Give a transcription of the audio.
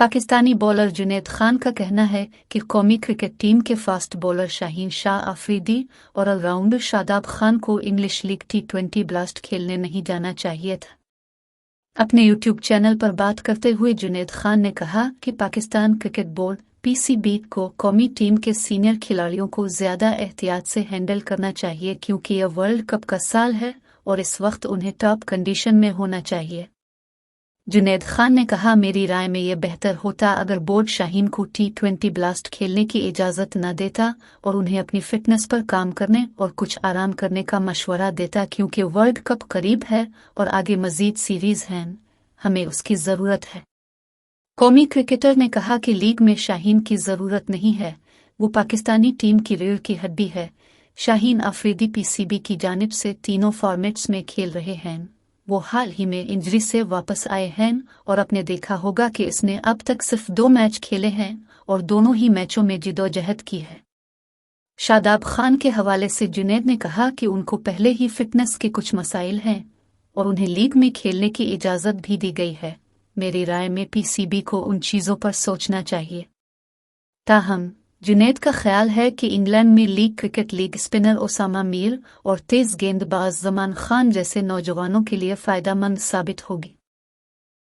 Pakistani bowler Junaid Khan का कहना है कि कौमी क्रिकेट टीम के फास्ट बॉलर शाहीन शाह अफरीदी और ऑलराउंडर शादाब खान को इंग्लिश लीग T20 ब्लास्ट खेलने नहीं जाना चाहिए था। अपने यूट्यूब चैनल पर बात करते हुए जुनैद खान ने कहा कि पाकिस्तान क्रिकेट बोर्ड PCB को कौमी टीम के सीनियर खिलाड़ियों को ज़्यादा एहतियात से हैंडल करना चाहिए क्योंकि यह वर्ल्ड कप का साल है और इस वक्त उन्हें टॉप कंडीशन में होना चाहिए। जुनैद खान ने कहा, मेरी राय में यह बेहतर होता अगर बोर्ड शाहीन को T20 ब्लास्ट खेलने की इजाज़त न देता और उन्हें अपनी फिटनेस पर काम करने और कुछ आराम करने का मशवरा देता क्योंकि वर्ल्ड कप करीब है और आगे मज़ीद सीरीज़ हैं, हमें उसकी ज़रूरत है। कौमी क्रिकेटर ने कहा कि लीग में शाहीन की ज़रूरत नहीं है, वो पाकिस्तानी टीम की रीढ़ की हड्डी है। शाहीन अफरीदी PCB की जानिब से तीनों फॉर्मेट्स में खेल रहे हैं। वो हाल ही में इंजरी से वापस आए हैं और आपने देखा होगा कि इसने अब तक सिर्फ 2 मैच खेले हैं और दोनों ही मैचों में जिदोजहद की है। शादाब खान के हवाले से जुनैद ने कहा कि उनको पहले ही फिटनेस के कुछ मसाइल हैं और उन्हें लीग में खेलने की इजाज़त भी दी गई है। मेरी राय में PCB को उन चीज़ों पर सोचना चाहिए। ताहम जुनैद का ख्याल है कि इंग्लैंड में league cricket league spinner Osama Mir और तेज़ गेंदबाज ज़मान खान जैसे नौजवानों के लिए फ़ायदेमंद साबित होगी।